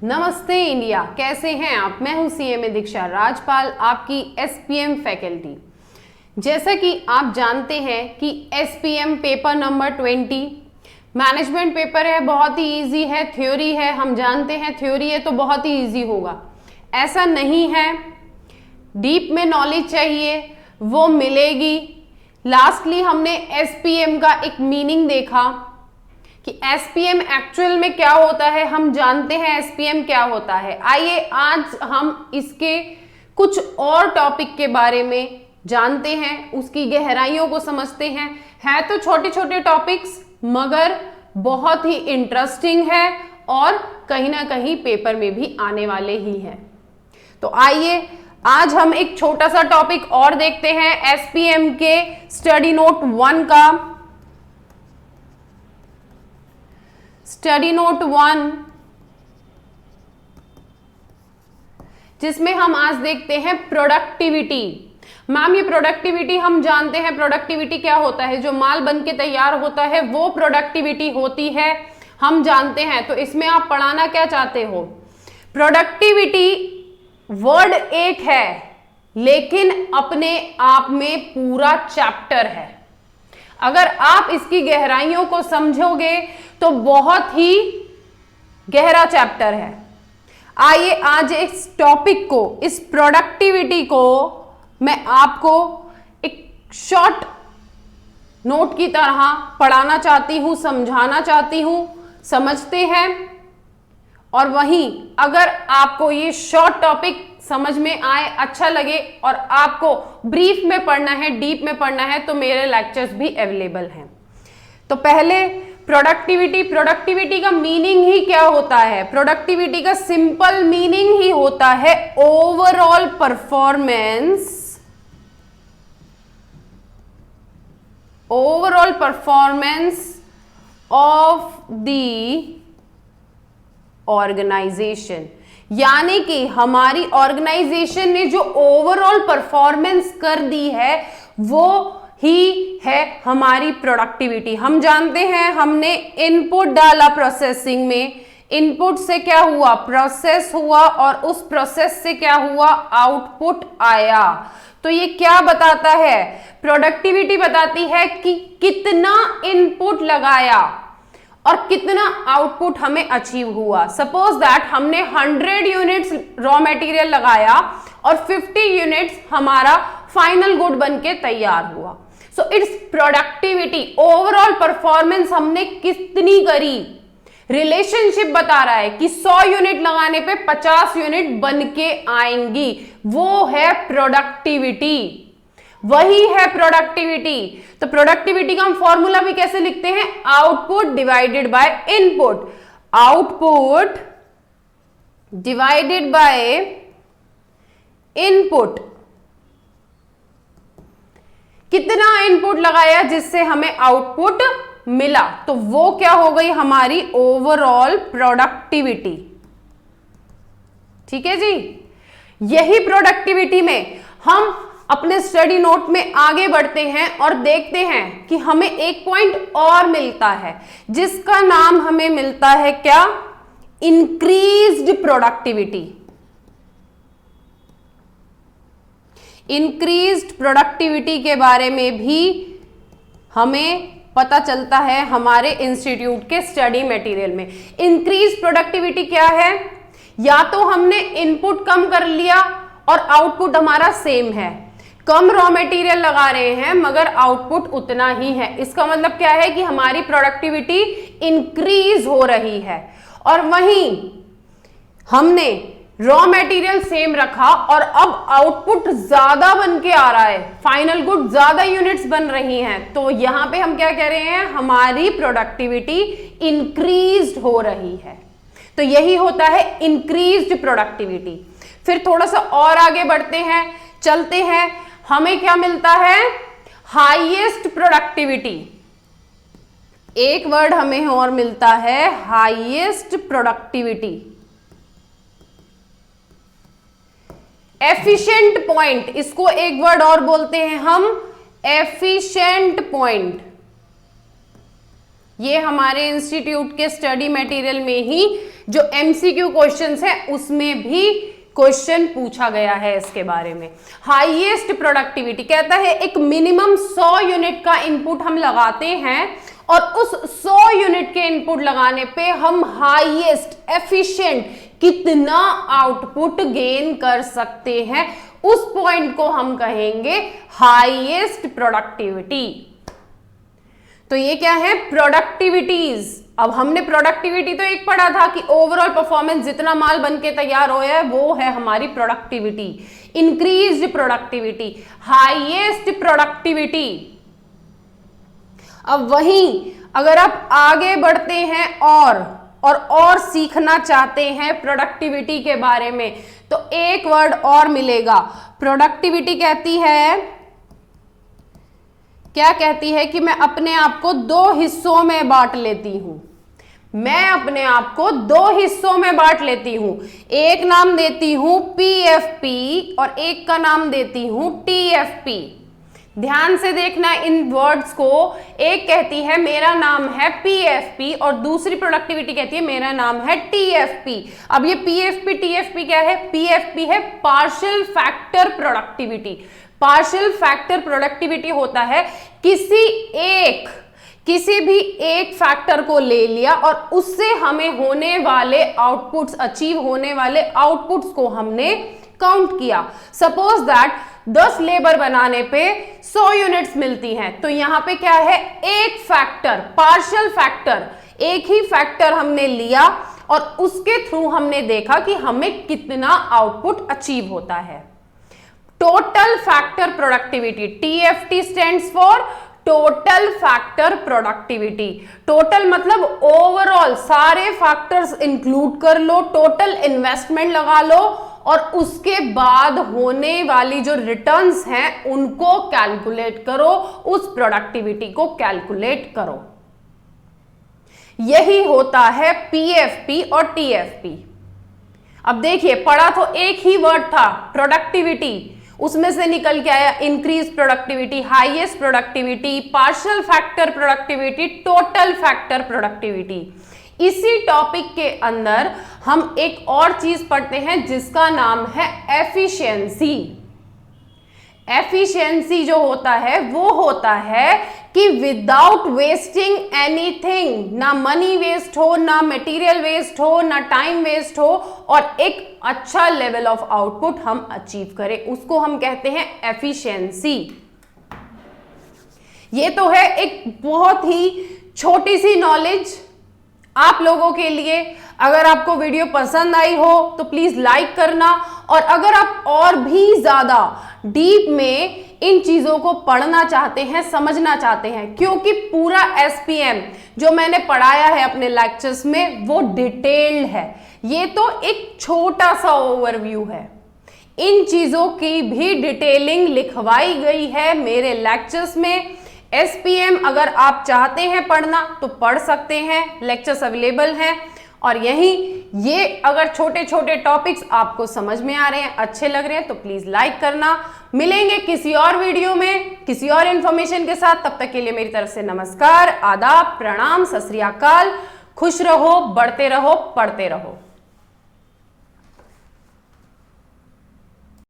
नमस्ते इंडिया, कैसे हैं आप। मैं हूं सीएमए दीक्षा राजपाल, आपकी एसपीएम फैकल्टी। जैसा कि आप जानते हैं कि SPM paper number 20 management paper है, बहुत ही इजी है, थ्योरी है। हम जानते हैं थ्योरी है तो बहुत ही इजी होगा, ऐसा नहीं है। डीप में नॉलेज चाहिए, वो मिलेगी। लास्टली हमने एसपीएम का एक मीनिंग देखा कि एसपीएम एक्चुअल में क्या होता है। हम जानते हैं एसपीएम क्या होता है। आइए आज हम इसके कुछ और टॉपिक के बारे में जानते हैं, उसकी गहराइयों को समझते हैं। है तो छोटे छोटे टॉपिक्स मगर बहुत ही इंटरेस्टिंग है और कहीं ना कहीं पेपर में भी आने वाले ही हैं। तो आइए आज हम एक छोटा सा टॉपिक और देखते हैं एसपीएम के स्टडी नोट 1 का। स्टडी नोट 1 जिसमें हम आज देखते हैं प्रोडक्टिविटी। मैम ये प्रोडक्टिविटी हम जानते हैं, प्रोडक्टिविटी क्या होता है, जो माल बन के तैयार होता है वो प्रोडक्टिविटी होती है, हम जानते हैं। तो इसमें आप पढ़ाना क्या चाहते हो। प्रोडक्टिविटी वर्ड एक है लेकिन अपने आप में पूरा चैप्टर है। अगर आप इसकी गहराइयों को समझोगे तो बहुत ही गहरा चैप्टर है। आइए आज इस टॉपिक को, इस प्रोडक्टिविटी को मैं आपको एक शॉर्ट नोट की तरह पढ़ाना चाहती हूं, समझाना चाहती हूं। समझते हैं। और वहीं अगर आपको ये शॉर्ट टॉपिक समझ में आए, अच्छा लगे और आपको ब्रीफ में पढ़ना है, डीप में पढ़ना है तो मेरे लेक्चर्स भी अवेलेबल हैं। तो पहले प्रोडक्टिविटी का मीनिंग ही क्या होता है। प्रोडक्टिविटी का सिंपल मीनिंग ही होता है overall performance of the organisation, यानी कि हमारी ऑर्गेनाइजेशन ने जो ओवरऑल परफॉर्मेंस कर दी है वो ही है हमारी प्रोडक्टिविटी। हम जानते हैं हमने इनपुट डाला प्रोसेसिंग में, इनपुट से क्या हुआ, प्रोसेस हुआ और उस प्रोसेस से क्या हुआ, आउटपुट आया। तो ये क्या बताता है, प्रोडक्टिविटी बताती है कि कितना इनपुट लगाया और कितना आउटपुट हमें अचीव हुआ। सपोज दैट हमने 100 यूनिट्स रॉ मटेरियल लगाया और 50 यूनिट्स हमारा फाइनल गुड बन के तैयार हुआ। So it's productivity, overall performance हमने कितनी करी। रिलेशनशिप बता रहा है कि 100 यूनिट लगाने पे 50 यूनिट बन के आएंगी, वो है प्रोडक्टिविटी, वही है प्रोडक्टिविटी। तो प्रोडक्टिविटी का हम फॉर्मूला भी कैसे लिखते हैं, output divided by input. Output divided by input, कितना इनपुट लगाया जिससे हमें आउटपुट मिला, तो वो क्या हो गई हमारी ओवरऑल प्रोडक्टिविटी। ठीक है जी। यही प्रोडक्टिविटी में हम अपने स्टडी नोट में आगे बढ़ते हैं और देखते हैं कि हमें एक पॉइंट और मिलता है जिसका नाम हमें मिलता है क्या, इंक्रीज्ड प्रोडक्टिविटी। इंक्रीज्ड प्रोडक्टिविटी के बारे में भी हमें पता चलता है हमारे इंस्टीट्यूट के स्टडी मटेरियल में। इंक्रीज प्रोडक्टिविटी क्या है, या तो हमने इनपुट कम कर लिया और आउटपुट हमारा सेम है, कम रॉ मटेरियल लगा रहे हैं मगर आउटपुट उतना ही है। इसका मतलब क्या है कि हमारी प्रोडक्टिविटी इंक्रीज हो रही है। और वहीं हमने रॉ मटेरियल सेम रखा और अब आउटपुट ज्यादा बन के आ रहा है, फाइनल गुड ज्यादा यूनिट्स बन रही हैं, तो यहां पे हम क्या कह रहे हैं, हमारी प्रोडक्टिविटी इंक्रीज हो रही है। तो यही होता है इंक्रीज्ड प्रोडक्टिविटी। फिर थोड़ा सा और आगे बढ़ते हैं, चलते हैं, हमें क्या मिलता है, हाईएस्ट प्रोडक्टिविटी। एक वर्ड हमें और मिलता है, हाईएस्ट प्रोडक्टिविटी। एफिशिएंट पॉइंट, इसको एक वर्ड और बोलते हैं हम, एफिशिएंट पॉइंट। ये हमारे इंस्टीट्यूट के स्टडी मटेरियल में ही जो MCQ क्वेश्चंस है उसमें भी क्वेश्चन पूछा गया है इसके बारे में। हाईएस्ट प्रोडक्टिविटी कहता है एक मिनिमम 100 यूनिट का इनपुट हम लगाते हैं और उस 100 यूनिट के इनपुट लगाने पे हम हाईएस्ट एफिशिएंट कितना आउटपुट गेन कर सकते हैं, उस पॉइंट को हम कहेंगे हाईएस्ट प्रोडक्टिविटी। तो ये क्या है, प्रोडक्टिविटीज। अब हमने प्रोडक्टिविटी तो एक पढ़ा था कि ओवरऑल परफॉर्मेंस जितना माल बन के तैयार होया है वो है हमारी productivity, increased productivity, highest productivity. अब वहीं अगर आप आगे बढ़ते हैं और सीखना चाहते हैं प्रोडक्टिविटी के बारे में, तो एक वर्ड और मिलेगा। प्रोडक्टिविटी कहती है, क्या कहती है कि मैं अपने आप को 2 हिस्सों में बांट लेती हूं। मैं अपने आप को 2 हिस्सों में बांट लेती हूं। एक नाम देती हूं PFP और एक का नाम देती हूं TFP। ध्यान से देखना इन वर्ड्स को। एक कहती है मेरा नाम है PFP और दूसरी प्रोडक्टिविटी कहती है मेरा नाम है TFP। अब ये PFP TFP क्या है? PFP है partial factor productivity. Partial factor productivity होता है किसी भी एक फैक्टर को ले लिया और उससे हमें होने वाले आउटपुट्स, अचीव होने वाले आउटपुट्स को हमने काउंट किया। सपोज दैट 10 लेबर बनाने पे 100 यूनिट्स मिलती हैं, तो यहां पे क्या है, एक फैक्टर, पार्शियल फैक्टर, एक ही फैक्टर हमने लिया और उसके थ्रू हमने देखा कि हमें कितना आउटपुट अचीव होता है। Total factor productivity, TFT stands for total factor productivity. Total मतलब ओवरऑल सारे फैक्टर्स इंक्लूड कर लो, टोटल इन्वेस्टमेंट लगा लो और उसके बाद होने वाली जो रिटर्न्स हैं उनको कैलकुलेट करो, उस प्रोडक्टिविटी को कैलकुलेट करो। यही होता है PFP और TFP। अब देखिए, पढ़ा तो एक ही वर्ड था प्रोडक्टिविटी, उसमें से निकल के आया increase productivity, highest productivity, partial factor productivity, total factor productivity. इसी टॉपिक के अंदर हम एक और चीज पढ़ते हैं जिसका नाम है एफिशिएंसी। एफिशिएंसी जो होता है वो होता है कि विदाउट वेस्टिंग एनीथिंग, ना मनी वेस्ट हो, ना मटेरियल वेस्ट हो, ना टाइम वेस्ट हो और एक अच्छा लेवल ऑफ आउटपुट हम अचीव करें, उसको हम कहते हैं एफिशिएंसी। ये तो है एक बहुत ही छोटी सी नॉलेज आप लोगों के लिए। अगर आपको वीडियो पसंद आई हो तो प्लीज लाइक करना, और अगर आप और भी ज्यादा डीप में इन चीजों को पढ़ना चाहते हैं, समझना चाहते हैं, क्योंकि पूरा SPM जो मैंने पढ़ाया है अपने लेक्चर्स में वो डिटेल्ड है, ये तो एक छोटा सा ओवरव्यू है। इन चीजों की भी डिटेलिंग लिखवाई गई है मेरे लेक्चर्स में। SPM अगर आप चाहते हैं पढ़ना तो पढ़ सकते हैं, लेक्चर्स अवेलेबल हैं। और ये अगर छोटे छोटे टॉपिक्स आपको समझ में आ रहे हैं, अच्छे लग रहे हैं, तो प्लीज लाइक करना। मिलेंगे किसी और वीडियो में किसी और इंफॉर्मेशन के साथ। तब तक के लिए मेरी तरफ से नमस्कार, आदाब, प्रणाम, सत श्री अकाल। खुश रहो, बढ़ते रहो, पढ़ते रहो।